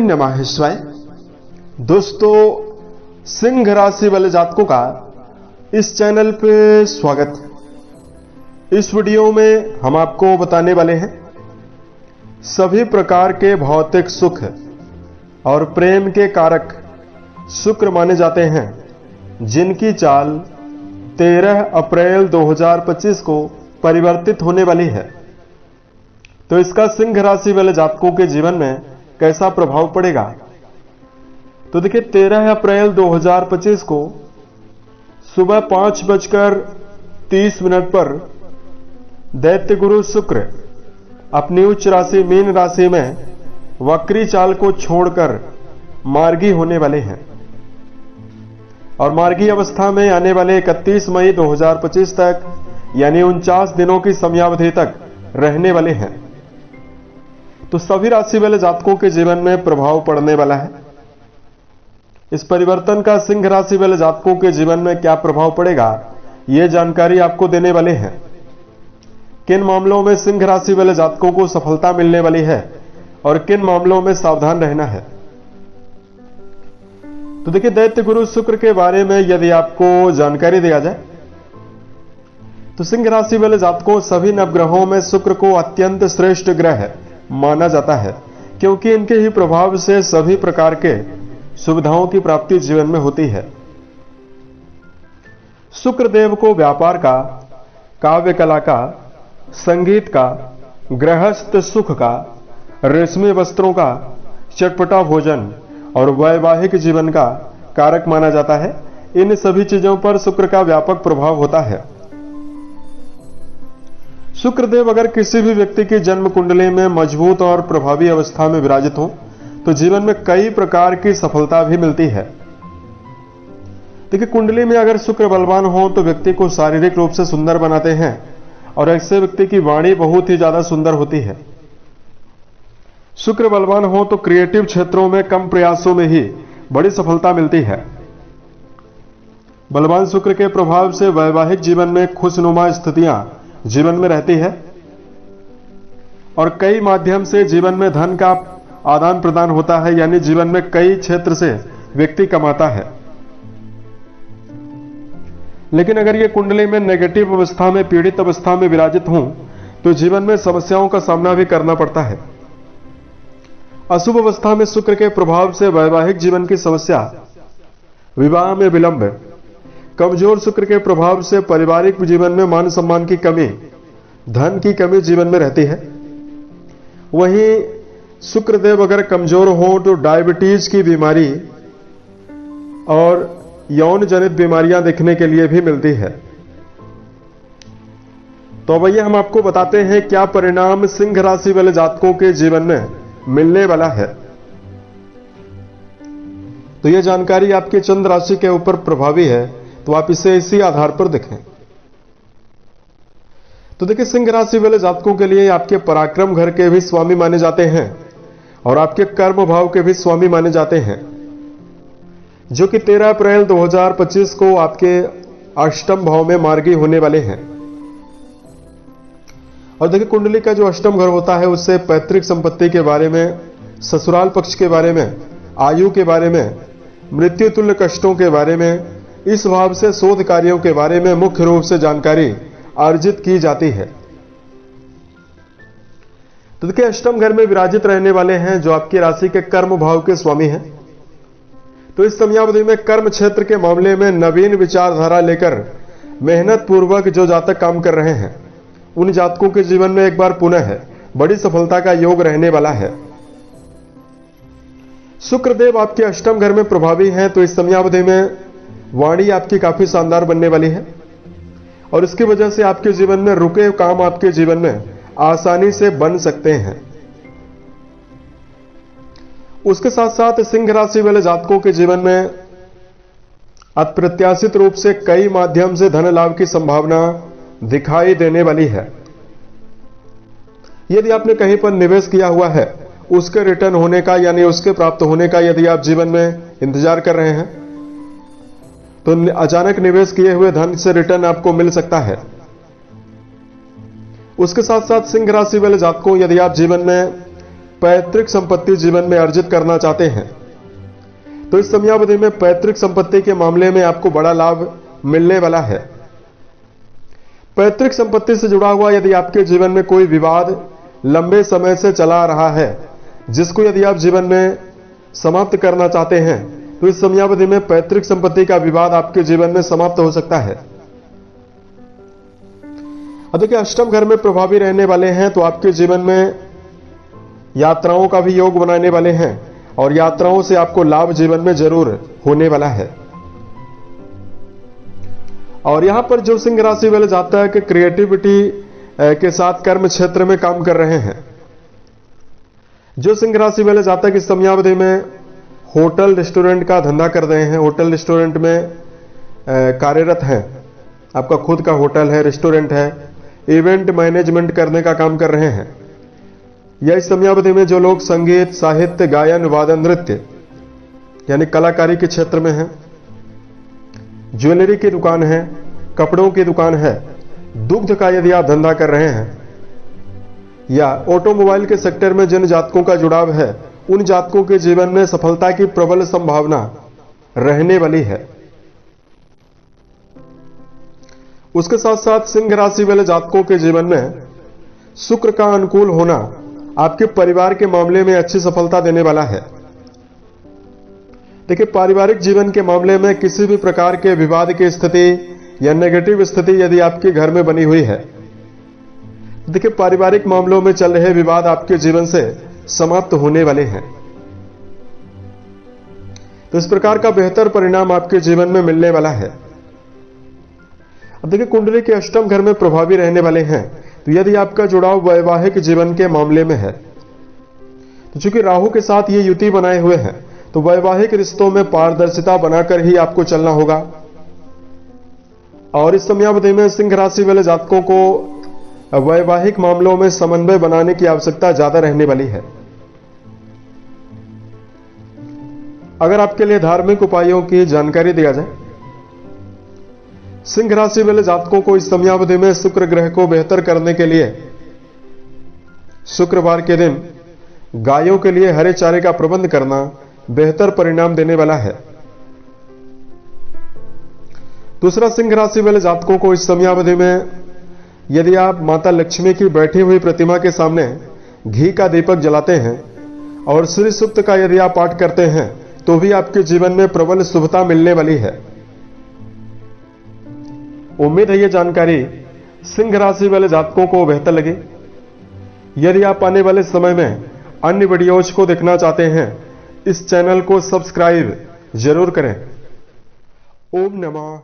नमः शिवाय। दोस्तों, सिंह राशि वाले जातकों का इस चैनल पे स्वागत। इस वीडियो में हम आपको बताने वाले हैं सभी प्रकार के भौतिक सुख और प्रेम के कारक शुक्र माने जाते हैं, जिनकी चाल 13 अप्रैल 2025 को परिवर्तित होने वाली है। तो इसका सिंह राशि वाले जातकों के जीवन में कैसा प्रभाव पड़ेगा? तो देखिए, 13 अप्रैल 2025 को सुबह 5:30 पर दैत्य गुरु शुक्र अपनी उच्च राशि मीन राशि में वक्री चाल को छोड़कर मार्गी होने वाले हैं और मार्गी अवस्था में आने वाले 31 मई 2025 तक यानी 49 दिनों की समयावधि तक रहने वाले हैं। तो सभी राशि वाले जातकों के जीवन में प्रभाव पड़ने वाला है। इस परिवर्तन का सिंह राशि वाले जातकों के जीवन में क्या प्रभाव पड़ेगा, यह जानकारी आपको देने वाले हैं। किन मामलों में सिंह राशि वाले जातकों को सफलता मिलने वाली है और किन मामलों में सावधान रहना है। तो देखिए, दैत्य गुरु शुक्र के बारे में यदि आपको जानकारी दिया जाए तो सिंह राशि वाले जातकों सभी नवग्रहों में शुक्र को अत्यंत श्रेष्ठ ग्रह माना जाता है, क्योंकि इनके ही प्रभाव से सभी प्रकार के सुविधाओं की प्राप्ति जीवन में होती है। शुक्र देव को व्यापार का, काव्य कला का, संगीत का, गृहस्थ सुख का, रेशमी वस्त्रों का, चटपटा भोजन और वैवाहिक जीवन का कारक माना जाता है। इन सभी चीजों पर शुक्र का व्यापक प्रभाव होता है। शुक्रदेव अगर किसी भी व्यक्ति की जन्म कुंडली में मजबूत और प्रभावी अवस्था में विराजित हो तो जीवन में कई प्रकार की सफलता भी मिलती है। देखिए, कुंडली में अगर शुक्र बलवान हो तो व्यक्ति को शारीरिक रूप से सुंदर बनाते हैं और ऐसे व्यक्ति की वाणी बहुत ही ज्यादा सुंदर होती है। शुक्र बलवान हो तो क्रिएटिव क्षेत्रों में कम प्रयासों में ही बड़ी सफलता मिलती है। बलवान शुक्र के प्रभाव से वैवाहिक जीवन में खुशनुमा स्थितियां जीवन में रहती है और कई माध्यम से जीवन में धन का आदान प्रदान होता है, यानी जीवन में कई क्षेत्र से व्यक्ति कमाता है। लेकिन अगर ये कुंडली में नेगेटिव अवस्था में, पीड़ित अवस्था में विराजित हों तो जीवन में समस्याओं का सामना भी करना पड़ता है। अशुभ अवस्था में शुक्र के प्रभाव से वैवाहिक जीवन की समस्या, विवाह में विलंब, कमजोर शुक्र के प्रभाव से पारिवारिक जीवन में मान सम्मान की कमी, धन की कमी जीवन में रहती है। वहीं शुक्रदेव अगर कमजोर हो तो डायबिटीज की बीमारी और यौन जनित बीमारियां देखने के लिए भी मिलती है। तो भैया, हम आपको बताते हैं क्या परिणाम सिंह राशि वाले जातकों के जीवन में मिलने वाला है। तो यह जानकारी आपके चंद्र राशि के ऊपर प्रभावी है, तो आप इसे इसी आधार पर देखें। तो देखिए, सिंह राशि वाले जातकों के लिए आपके पराक्रम घर के भी स्वामी माने जाते हैं और आपके कर्म भाव के भी स्वामी माने जाते हैं, जो कि 13 अप्रैल 2025 को आपके अष्टम भाव में मार्गी होने वाले हैं। और देखिए, कुंडली का जो अष्टम घर होता है उससे पैतृक संपत्ति के बारे में, ससुराल पक्ष के बारे में, आयु के बारे में, मृत्यु तुल्य कष्टों के बारे में, इस भाव से शोध कार्यों के बारे में मुख्य रूप से जानकारी अर्जित की जाती है। तो देखिए, अष्टम घर में विराजित रहने वाले हैं जो आपकी राशि के कर्म भाव के स्वामी हैं। तो इस समयावधि में कर्म क्षेत्र के मामले में नवीन विचारधारा लेकर मेहनत पूर्वक जो जातक काम कर रहे हैं उन जातकों के जीवन में एक बार पुनः बड़ी सफलता का योग रहने वाला है। शुक्रदेव आपके अष्टम घर में प्रभावी हैं, तो इस समयावधि में वाणी आपकी काफी शानदार बनने वाली है और इसकी वजह से आपके जीवन में रुके काम आपके जीवन में आसानी से बन सकते हैं। उसके साथ साथ सिंह राशि वाले जातकों के जीवन में अप्रत्याशित रूप से कई माध्यम से धन लाभ की संभावना दिखाई देने वाली है। यदि आपने कहीं पर निवेश किया हुआ है, उसके रिटर्न होने का यानी उसके प्राप्त होने का यदि आप जीवन में इंतजार कर रहे हैं तो अचानक निवेश किए हुए धन से रिटर्न आपको मिल सकता है। उसके साथ साथ सिंह राशि वाले जातकों, यदि आप जीवन में पैतृक संपत्ति जीवन में अर्जित करना चाहते हैं तो इस समयावधि में पैतृक संपत्ति के मामले में आपको बड़ा लाभ मिलने वाला है। पैतृक संपत्ति से जुड़ा हुआ यदि आपके जीवन में कोई विवाद लंबे समय से चला रहा है, जिसको यदि आप जीवन में समाप्त करना चाहते हैं, तो इस समयावधि में पैतृक संपत्ति का विवाद आपके जीवन में समाप्त हो सकता है। देखिए, अष्टम घर में प्रभावी रहने वाले हैं तो आपके जीवन में यात्राओं का भी योग बनाने वाले हैं और यात्राओं से आपको लाभ जीवन में जरूर होने वाला है। और यहां पर जो सिंह राशि वाले जाता है कि क्रिएटिविटी के साथ कर्म क्षेत्र में काम कर रहे हैं, जो सिंह राशि वाले जाता है कि समयावधि में होटल रेस्टोरेंट का धंधा कर रहे हैं, होटल रेस्टोरेंट में कार्यरत हैं, आपका खुद का होटल है, रेस्टोरेंट है, इवेंट मैनेजमेंट करने का काम कर रहे हैं, या इस समयावधि में जो लोग संगीत, साहित्य, गायन, वादन, नृत्य यानी कलाकारी के क्षेत्र में हैं, ज्वेलरी की दुकान है, कपड़ों की दुकान है, दुग्ध का यदि आप धंधा कर रहे हैं, या ऑटोमोबाइल के सेक्टर में जिन जातकों का जुड़ाव है, उन जातकों के जीवन में सफलता की प्रबल संभावना रहने वाली है। उसके साथ साथ सिंह राशि वाले जातकों के जीवन में शुक्र का अनुकूल होना आपके परिवार के मामले में अच्छी सफलता देने वाला है। देखिए, पारिवारिक जीवन के मामले में किसी भी प्रकार के विवाद की स्थिति या नेगेटिव स्थिति यदि आपके घर में बनी हुई है, देखिए पारिवारिक मामलों में चल रहे विवाद आपके जीवन से समाप्त होने वाले हैं। तो इस प्रकार का बेहतर परिणाम आपके जीवन में मिलने वाला है। अब देखिए, कुंडली के अष्टम घर में प्रभावी रहने वाले हैं तो यदि आपका जुड़ाव वैवाहिक जीवन के मामले में है, तो चूंकि राहु के साथ ये युति बनाए हुए हैं, तो वैवाहिक रिश्तों में पारदर्शिता बनाकर ही आपको चलना होगा। और इस समयावधि में सिंह राशि वाले जातकों को वैवाहिक मामलों में समन्वय बनाने की आवश्यकता ज्यादा रहने वाली है। अगर आपके लिए धार्मिक उपायों की जानकारी दिया जाए, सिंह राशि वाले जातकों को इस समयावधि में शुक्र ग्रह को बेहतर करने के लिए शुक्रवार के दिन गायों के लिए हरे चारे का प्रबंध करना बेहतर परिणाम देने वाला है। दूसरा, सिंह राशि वाले जातकों को इस समयावधि में यदि आप माता लक्ष्मी की बैठी हुई प्रतिमा के सामने घी का दीपक जलाते हैं और श्री सूक्त का यदि आप पाठ करते हैं तो भी आपके जीवन में प्रबल शुभता मिलने वाली है। उम्मीद है ये जानकारी सिंह राशि वाले जातकों को बेहतर लगे। यदि आप आने वाले समय में अन्य वीडियोज को देखना चाहते हैं, इस चैनल को सब्सक्राइब जरूर करें। ओम नमः